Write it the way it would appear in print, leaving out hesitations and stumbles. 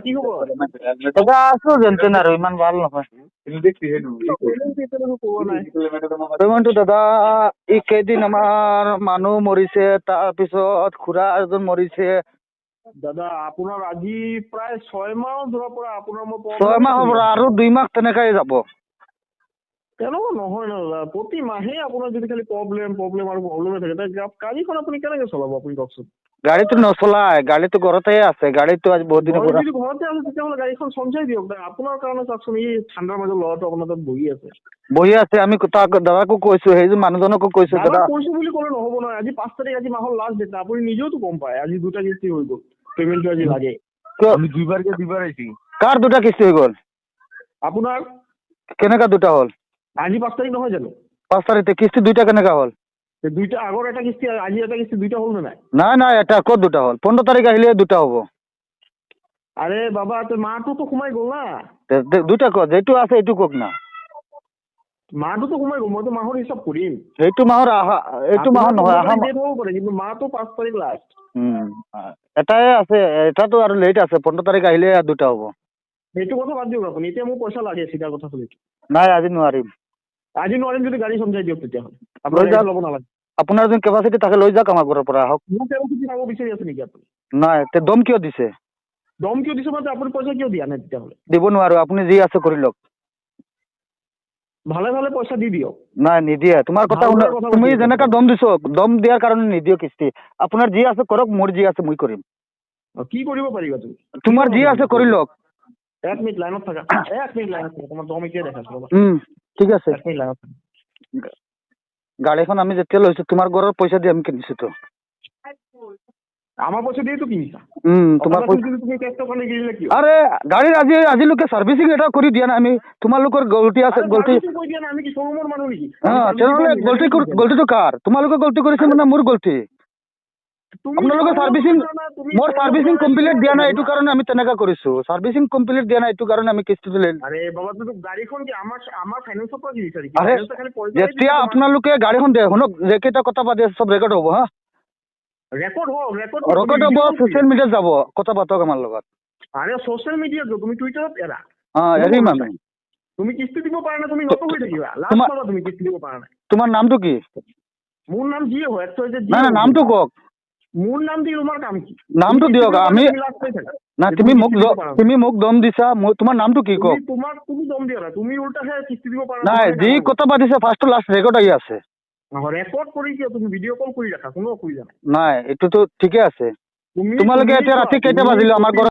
কি খবৰ? দাদা আছো যেন তেন আৰু ইমান ভাল নহয়। পেমেণ্টটো দাদা এই কেইদিন আমাৰ মানুহ মৰিছে, তাৰপিছত খুৰা এজন মৰিছে। দাদা আপোনাৰ আজি প্ৰায় 6 মাহ ধৰাৰ পৰা আপোনাৰ মই 6 মাহৰ পৰা আৰু 2 মাহ তেনেকাই যাব। তেনেকুৱা নহয় ন দাদা, প্ৰতি মাহে আপোনাৰ যদি খালি প্ৰব্লেম আৰু প্ৰব্লেমে থাকে, গাড়ীখন আপুনি কেনেকে চলাব আপুনি কওকচোন? গাড়ীটো নচলাই, গাড়ীটো ঘৰতে আছে। গাড়ীটো আজি বহুত দিনৰ পৰা যদি ঘৰতে আছে তেতিয়াহ'লে গাড়ীখন চঞ্চাই দিয়ক। আপোনাৰ কাৰণে চাওকচোন, এই ঠাণ্ডাৰ মাজত ল'ৰাটো আপোনাৰ তাত বহি আছে। আমি দাদাকো কৈছো, সেই মানুহজনকো কৈছো। দাদা কৈছো বুলি ক'লে নহ'ব নহয়। আজি 5 তাৰিখ, আজি মাহৰ লাষ্ট ডেট। আপুনি নিজেওতো গম পায় আজি 2টা কিস্তি হৈ গ'ল, পেমেণ্টটো আজি লাগে। আমি দুইবাৰ আহিছি। কাৰ 2টা কিস্তি হৈ গ'ল? আপোনাৰ কেনেকা 2টা হ'ল? আজি 5 তাৰিখ নহয় জানো? 5 তাৰিখে কিস্তি 2টা কেনেকা হ'ল? 2টা আগৰ এটা কিস্তি, আজি এটা কিস্তি, 2টা হ'ল নে নাই? নাই এটা ক'ত 2টা হ'ল? 15 তাৰিখ আহিলে 2টা হ'ব। আরে বাবা, তোর মাটো তো সোমাই গ'ল না। 2টা ক'ত? যেটো আছে এইটো কওক না। মাটো তো সোমাই গ'ল, মই তো মাহৰ হিচাপ কৰিম। এইটো মাহৰ নহয়, ডেট হ'ব পাৰে, কিন্তু মাটো 5 তাৰিখ লাষ্ট। এটাই আছে, এটাতো আৰু লেট আছে। 15 তাৰিখ আহিলে 2টা হ'ব। সেইটো কথা বাদ দিয়ক আপুনি, এতিয়া মোক পইচা লাগে, চিধা কথা চলিছে। নাই আজি নোৱাৰিম। আজি নোৱাৰিম যদি গাড়ী চমজাই দিয়ক তেতিয়াহ'লে। লৈ যাওক, ল'ব নালাগে। আপোনাৰ যোন কেপাচিটি থাকে লৈ যাওক আমাৰ ঘৰৰ পৰা, আহক। মোৰ কেপাচিটি চাব বিচাৰি আছে নেকি আপুনি? নাই, তে দম কিয় দিছে? দম কিয় দিছে মানে আপুনি পইচা কিয় দিয়া নাই তেতিয়াহ'লে? দিব নোৱাৰো, আপুনি যি আছে কৰি লওক। ভালে পইচা দি দিয়ক। নাই নিদিয়ে, তোমাৰ কথা তুমি যেনেকা দম দিছ, দম দিয়াৰ কাৰণে নিদিও কিস্তি। আপোনাৰ যি আছে কৰক, মোৰ যি আছে মই কৰিম। কি কৰিব পাৰিবা তুমি? তোমাৰ যি আছে কৰি লওক। 1 মিনিট লাইনত থাকা, 1 মিনিট লাইনত থাকা, তোমাৰ দম এতিয়া দেখাইছো ৰ'বা। ঠিক আছে। 1 মিনিট লাইনত থাকা। গাড়ীখন আমি যেতিয়া লৈছো তোমাৰ ঘৰৰ পইচা দি আমি কিনিছো তো। আমাৰ পয়সা দিয়ে তো কিনিছা। তোমাৰ তুমি টেক্স ওখানে গিয়ে কি? আৰে গাড়ীৰ আজিলৈকে সাৰ্ভিসিং এটা কৰি দিয়া নাই আমি। তোমালোকৰ গলতি আছে, গলতি কই দিয়া না, আমি কি শোৰুমেৰ মানুহ নেকি? তেনেহ'লে গলতিটো কাৰ? তোমালোকে গলতি কৰিছে মানে মোৰ গলতি। আপোনালোকে সাৰ্ভিসিং, মোৰ সাৰ্ভিসিং কমপ্লিট দিয়া নাই, এইটো কাৰণে আমি তেনেকা কৰিছো। সাৰ্ভিসিং কমপ্লিট দিয়া নাই, এইটো কাৰণে আমি কিস্তিটো লৈ। আৰে বাবা, তুমি গাড়ীখন কি আমাৰ ফাইনেন্সৰ পৰা কিনিছা নেকি? আরে যেতিয়া আপোনালোকে গাড়ীখন দিয়ে, শুনক, যেকেইটা কথা পাতি আছে চব ৰেকৰ্ড হ'ব। হা, ৰেকৰ্ড হ'ব, সোশ্যাল মিডিয়াত যাব। কথা পাতক আমাৰ লগত। আৰে সোশ্যাল মিডিয়াত তুমি টুইটাৰত এৰা। এৰিম আমি। তুমি কিস্তি দিব পাৰা না, তুমি নত হৈ থাকিবা। লাষ্ট পাবা তুমি কিস্তি দিব পাৰা নাই। তোমাৰ নামটো কি? মোৰ নাম যিয়ে হয়, নাই নামটো কওক। মোৰ নাম দি তোমাৰ কাম কি? নামটো দিয়ক। আমি না, তুমি মোক দম দিছা, তোমাৰ নামটো কি কওক? তুমি দম দিয়া না, তুমি উল্টাহে কিস্তি দিব পাৰা নাই, যি কথা পাতিছে ফাৰ্ষ্ট লাষ্ট ৰেকৰ্ড আহি আছে। ৰেকৰ্ড কৰি কিয়? তুমি ভিডিঅ' কল কৰি ৰাখা, কোনো অসুবিধা নাই। নাই, এইটোতো ঠিকে আছে। তোমালোকে এতিয়া ৰাতি কেইটা বাজিলে আমাৰ ঘৰত?